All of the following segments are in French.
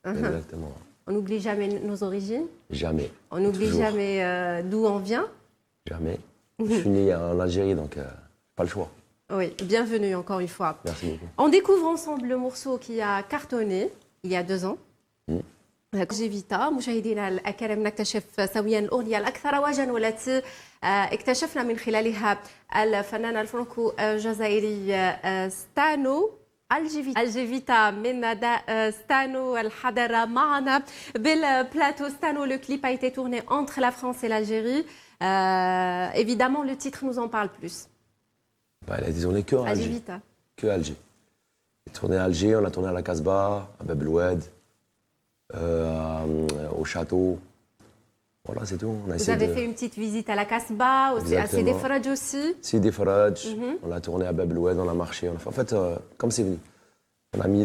Exactement. On n'oublie jamais nos origines. Jamais. On n'oublie Toujours. jamais d'où on vient. Jamais. Je suis né en Algérie, donc pas le choix. Oui, bienvenue encore une fois. Merci beaucoup. On découvre ensemble le morceau qui a cartonné il y a 2 ans. جيفيتا مشاهدينا الكرام نكتشف سويا الأغنية الأكثر وجا والتي اكتشفنا من خلالها الفنان الفرنكو الجزائري ستانو الجيفيتا من ستانو الحضر معنا بالبلاتو. ستانو, le clip a été tourné entre la France et l'Algérie. Évidemment, le titre nous en parle plus. Bah, elle a été tournée que à Alger. Algévita. Que à Alger. Elle a tourné à Alger, on a tourné à la Casbah, à Bab el-Oued, au château. Voilà, c'est tout. On a Vous avez fait une petite visite à la Casbah, à Sidi Fradj aussi. Sidi Fradj, on a tourné à Bab el-Oued, on a marché. En fait, comme c'est venu. On a mis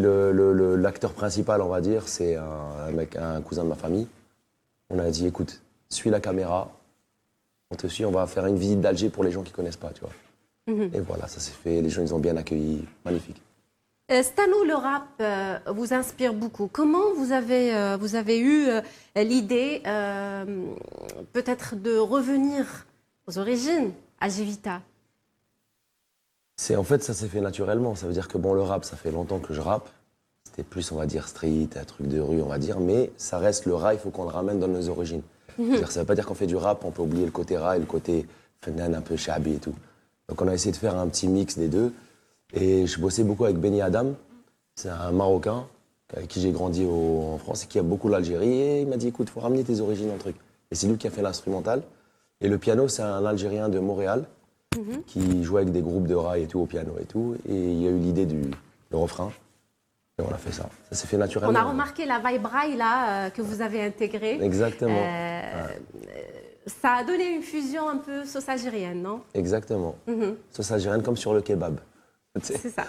l'acteur principal, on va dire, c'est un cousin de ma famille. On a dit, écoute, suis la caméra, on te suit, on va faire une visite d'Alger pour les gens qui ne connaissent pas, tu vois. Et voilà, ça s'est fait, les gens ils ont bien accueilli, magnifique. Stano, le rap vous inspire beaucoup. Comment vous avez eu l'idée peut-être de revenir aux origines à Jivita? En fait, ça s'est fait naturellement. Ça veut dire que bon, le rap, ça fait longtemps que je rappe. C'était plus, on va dire, street, un truc de rue, on va dire. Mais ça reste le rap, il faut qu'on le ramène dans nos origines. Ça ne veut pas dire qu'on fait du rap, on peut oublier le côté rap et le côté fennan, un peu shabi et tout. Donc on a essayé de faire un petit mix des deux. Et je bossais beaucoup avec Benny Adam. C'est un Marocain avec qui j'ai grandi en France et qui a beaucoup l'Algérie. Et il m'a dit, écoute, il faut ramener tes origines dans le truc. Et c'est lui qui a fait l'instrumental. Et le piano, c'est un Algérien de Montréal qui jouait avec des groupes de rail et tout au piano et tout. Et il y a eu l'idée du refrain. Et on a fait ça. Ça s'est fait naturellement. On a remarqué la vibe rail là que vous avez intégrée. Exactement. Ça a donné une fusion un peu sauce algérienne, non? Exactement. Sauce algérienne comme sur le kebab. C'est ça.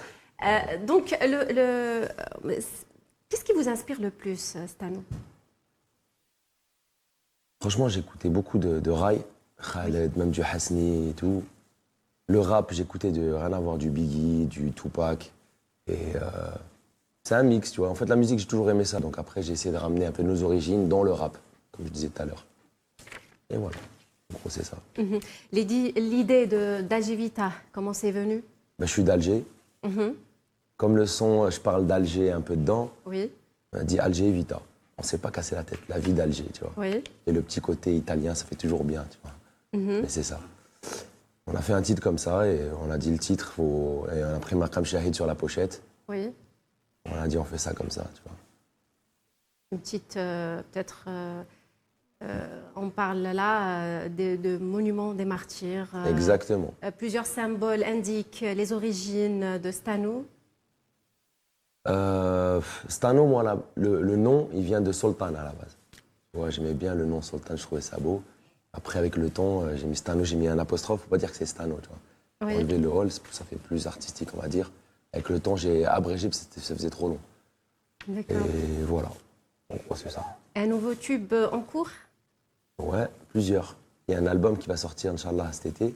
Donc, qu'est-ce qui vous inspire le plus, Stano? Franchement, j'écoutais beaucoup de rail, Khaled, même du Hasni et tout. Le rap, j'écoutais rien à voir, du Biggie, du Tupac. Et c'est un mix, tu vois. En fait, la musique, j'ai toujours aimé ça. Donc après, j'ai essayé de ramener un peu nos origines dans le rap, comme je disais tout à l'heure. Et voilà. En gros, c'est ça. L'idée d'Algévita, comment c'est venu? Ben, je suis d'Alger. Comme le son, je parle d'Alger un peu dedans. Oui. On a dit Alger Vita. On ne s'est pas cassé la tête. La vie d'Alger, tu vois. Oui. Et le petit côté italien, ça fait toujours bien, tu vois. Mais c'est ça. On a fait un titre comme ça et on a dit le titre. Et on a pris Makam Shahid sur la pochette. Oui. On a dit on fait ça comme ça, tu vois. Une petite, peut-être, on parle là de monuments des martyrs. Exactement. Plusieurs symboles indiquent les origines de Stano. Stano, moi, le nom, il vient de Sultan à la base. Ouais, j'aimais bien le nom Sultan, je trouvais ça beau. Après, avec le ton, j'ai mis Stano, j'ai mis un apostrophe, faut pas dire que c'est Stano, tu vois. Oui. Enlever le hall, ça fait plus artistique, on va dire. Avec le ton, j'ai abrégé parce que ça faisait trop long. D'accord. Et voilà. En gros, c'est ça. Un nouveau tube en cours? Ouais, plusieurs. Il y a un album qui va sortir, Inch'Allah, cet été.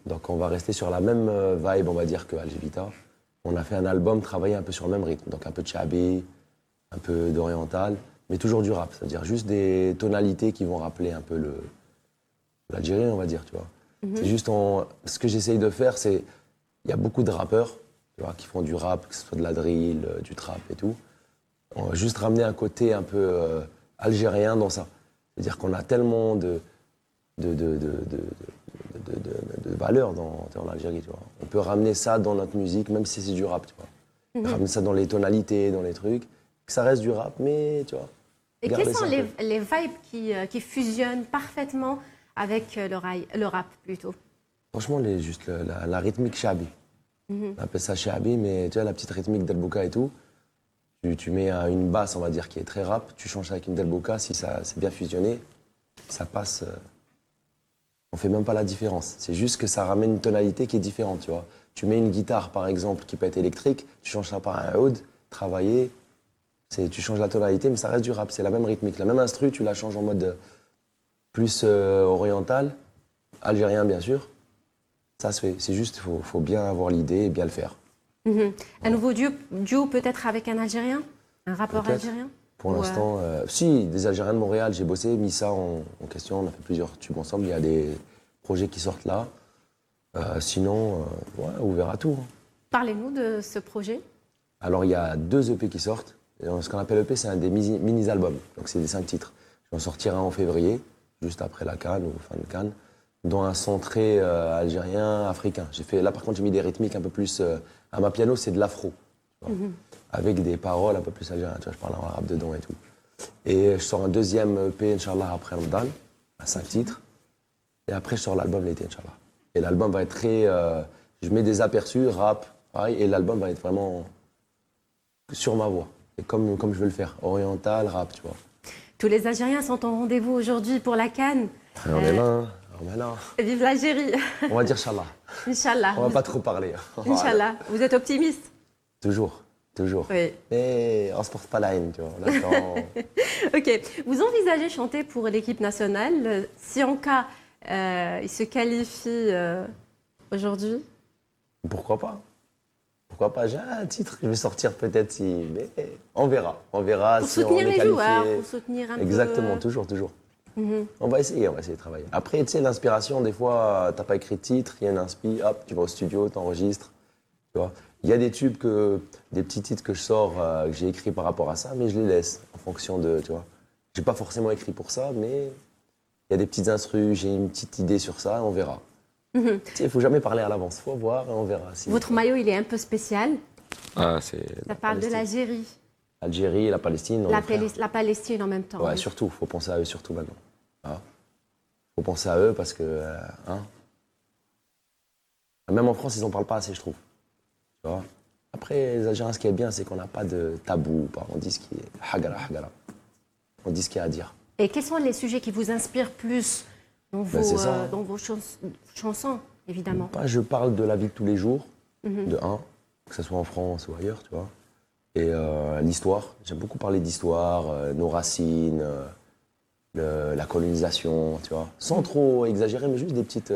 Donc on va rester sur la même vibe, on va dire, que Algévita. On a fait un album travaillé un peu sur le même rythme. Donc un peu de chabi, un peu d'oriental, mais toujours du rap. C'est-à-dire juste des tonalités qui vont rappeler un peu l'Algérie, on va dire, tu vois. C'est juste, ce que j'essaye de faire, c'est... Il y a beaucoup de rappeurs, tu vois, qui font du rap, que ce soit de la drill, du trap et tout. On va juste ramener un côté un peu algérien dans ça. C'est-à-dire qu'on a tellement de valeurs en Algérie, tu vois. On peut ramener ça dans notre musique, même si c'est du rap, tu vois. Ramener ça dans les tonalités, dans les trucs, que ça reste du rap, mais tu vois. Et quelles sont les vibes qui fusionnent parfaitement avec le rap plutôt? Franchement, juste la rythmique shabi. On appelle ça shabi, mais tu vois, la petite rythmique d'Elbouka et tout. Tu mets une basse, on va dire, qui est très rap, tu changes avec une Delboka, si c'est bien fusionné, ça passe. On fait même pas la différence. C'est juste que ça ramène une tonalité qui est différente, tu vois. Tu mets une guitare, par exemple, qui peut être électrique, tu changes ça par un oud, travaillé. Tu changes la tonalité, mais ça reste du rap. C'est la même rythmique, la même instru, tu la changes en mode plus oriental, algérien, bien sûr. Ça se fait. C'est juste, il faut bien avoir l'idée et bien le faire. Un nouveau duo peut-être avec un Algérien? Un rappeur algérien? Pour Ouais. l'instant, si, des Algériens de Montréal, j'ai bossé, mis ça en question, on a fait plusieurs tubes ensemble, il y a des projets qui sortent là. Sinon, ouais, on verra tout, hein. Parlez-nous de ce projet. Alors, il y a 2 EP qui sortent. Et ce qu'on appelle EP, c'est un des mini-albums. Donc, c'est des 5 titres. Je vais en sortir un en février, juste après la Cannes ou fin de Cannes, dont un centré algérien, africain. Là, par contre, j'ai mis des rythmiques un peu plus. À ma piano, c'est de l'afro, tu vois, avec des paroles un peu plus algériennes. Tu vois, je parle en arabe dedans et tout. Et je sors un deuxième EP, Inch'Allah, après Ramadan, à 5 titres. Et après, je sors l'album l'été, Inch'Allah. Et l'album va être très. Je mets des aperçus, rap, pareil, et l'album va être vraiment sur ma voix. Et comme je veux le faire, oriental, rap, tu vois. Tous les Algériens sont en rendez-vous aujourd'hui pour la Cannes. Et on est là, hein. On est là. Vive l'Algérie. On va dire Inch'Allah. Inch'Allah. On va pas trop parler. Inch'Allah. Vous êtes optimiste? Toujours, toujours. Oui. Mais on se porte pas la haine, tu vois. On attend. Ok. Vous envisagez chanter pour l'équipe nationale si en cas il se qualifie aujourd'hui? Pourquoi pas? Pourquoi pas? J'ai un titre que je vais sortir peut-être si. Mais on verra. On verra Pour si on soutenir est les qualifié. joueurs, pour soutenir un Exactement, peu. toujours, toujours. Mhm. On va essayer de travailler. Après, tu sais, l'inspiration, des fois, t'as pas écrit de titre, il y a une inspi, hop, tu vas au studio, t'enregistres. Tu vois. Il y a des tubes des petits titres que je sors, que j'ai écrits par rapport à ça, mais je les laisse en fonction de, tu vois. J'ai pas forcément écrit pour ça, mais il y a des petites instrus, j'ai une petite idée sur ça, on verra. Tu sais, il faut jamais parler à l'avance, faut voir et on verra. Si... Votre maillot, il est un peu spécial. Ah, c'est. Ça parle de l'Algérie, Algérie, la Palestine. la Palestine en même temps. Ouais, Oui. surtout, faut penser à eux surtout maintenant. Ah. Faut penser à eux parce que, hein, même en France, ils en parlent pas assez, je trouve. Tu vois. Après, les Algériens, ce qui est bien, c'est qu'on n'a pas de tabou. On dit ce qui est hagala, hagala. On dit ce qu'il y a à dire. Et quels sont les sujets qui vous inspirent plus dans c'est ça. dans vos chansons, évidemment? Je parle de la vie de tous les jours, de un, que ce soit en France ou ailleurs, tu vois. Et l'histoire. J'aime beaucoup parler d'histoire, nos racines, la colonisation, tu vois. Sans trop exagérer, mais juste des petites.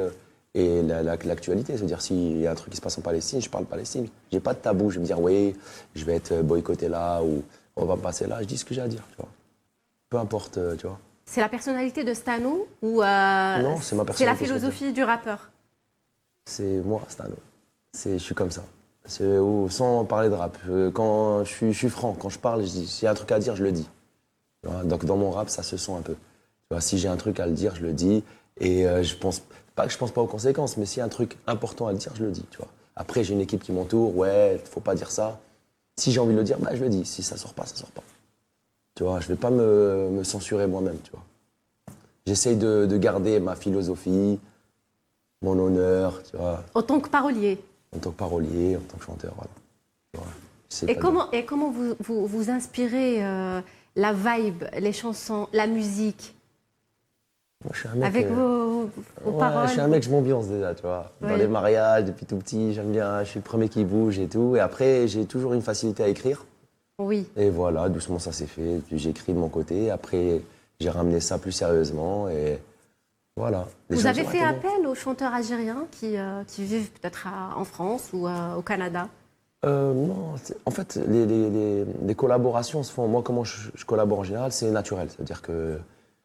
Et l'actualité, c'est-à-dire s'il y a un truc qui se passe en Palestine, je parle Palestine. J'ai pas de tabou, je vais me dire, oui, je vais être boycotté là ou on va me passer là. Je dis ce que j'ai à dire, tu vois. Peu importe, tu vois. C'est la personnalité de Stano ou Non, c'est ma c'est la personnalité, philosophie du rappeur? C'est moi, Stano. Je suis comme ça. Sans parler de rap. Quand je suis franc, quand je parle, s'il y a un truc à dire, je le dis. Tu vois. Donc dans mon rap, ça se sent un peu. Tu vois, si j'ai un truc à le dire, je le dis. Et je pense pas aux conséquences, mais s'il y a un truc important à le dire, je le dis. Tu vois. Après, j'ai une équipe qui m'entoure. Ouais, faut pas dire ça. Si j'ai envie de le dire, je le dis. Si ça sort pas, ça sort pas. Tu vois, je vais pas me censurer moi-même. Tu vois. J'essaye de garder ma philosophie, mon honneur, tu vois. En tant que parolier. En tant que parolier, en tant que chanteur, voilà. Et comment vous inspirez la vibe, les chansons, la musique? Moi, je suis un mec, avec vos paroles? Je suis un mec, je m'ambiance déjà, tu vois. Dans Oui. les mariages, depuis tout petit, j'aime bien, je suis le premier qui bouge et tout. Et après, j'ai toujours une facilité à écrire. Oui. Et voilà, doucement, ça s'est fait. Puis j'écris de mon côté. Après, j'ai ramené ça plus sérieusement et voilà. Vous avez fait appel aux chanteurs algériens qui vivent peut-être en France ou au Canada? Non, en fait, les collaborations se font. Moi, comment je collabore en général, c'est naturel. C'est-à-dire que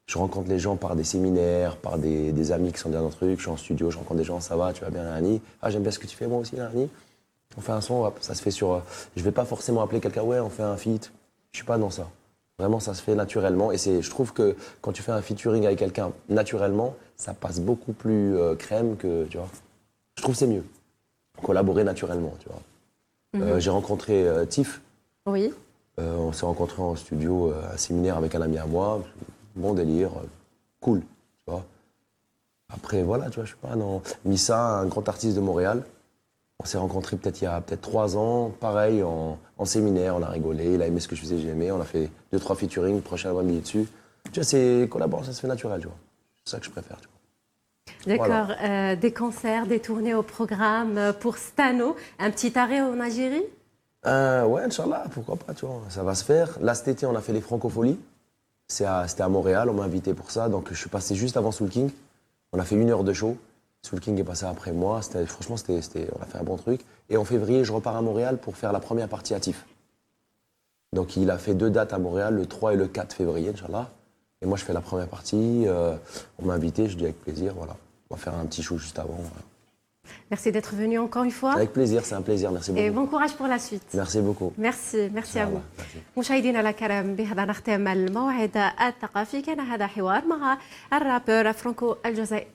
je rencontre les gens par des séminaires, par des amis qui sont bien dans le truc. Je suis en studio, je rencontre des gens, ça va, tu vas bien, Nani. Ah, j'aime bien ce que tu fais, moi aussi, Nani. On fait un son, hop, ça se fait sur. Je vais pas forcément appeler quelqu'un, ouais, on fait un feat. Je suis pas dans ça. Vraiment, ça se fait naturellement. Et je trouve que quand tu fais un featuring avec quelqu'un naturellement, ça passe beaucoup plus crème que, tu vois. Je trouve que c'est mieux. Collaborer naturellement, tu vois. J'ai rencontré Tiff. Oui. On s'est rencontrés en studio, un séminaire avec un ami à moi. Bon délire, cool, tu vois. Après, voilà, tu vois, je sais pas, non. Missa, un grand artiste de Montréal. On s'est rencontrés il y a 3 ans, pareil, en séminaire, on a rigolé, il a aimé ce que je faisais, j'ai aimé, on a fait 2-3 featuring, prochain album il est dessus. Tu vois, c'est collaboration, ça se fait naturel, tu vois. C'est ça que je préfère, tu vois. D'accord. Voilà. Des concerts, des tournées au programme pour Stano. Un petit arrêt en Algérie? Ouais, Inch'Allah, pourquoi pas, tu vois, ça va se faire. Là, cet été, on a fait les Francopholies. C'était à Montréal, on m'a invité pour ça, donc je suis passé juste avant Soul King. On a fait 1 heure de show. Soul King est passé après moi. Franchement, on a fait un bon truc. Et en février, je repars à Montréal pour faire la première partie à TIFF. Donc il a fait 2 dates à Montréal, le 3 et le 4 février, Inch'Allah. Et moi je fais la première partie. On m'a invité, je dis avec plaisir, voilà. On va faire un petit show juste avant. Voilà. Merci d'être venu encore une fois. Avec plaisir, c'est un plaisir, merci beaucoup. Et bon courage pour la suite. Merci beaucoup. merci à vous. Merci. مشاهدينا الكرام بهذا نختم الموعد الثقافي. كان هذا حوار مع الرابر فرانكو الجزائري.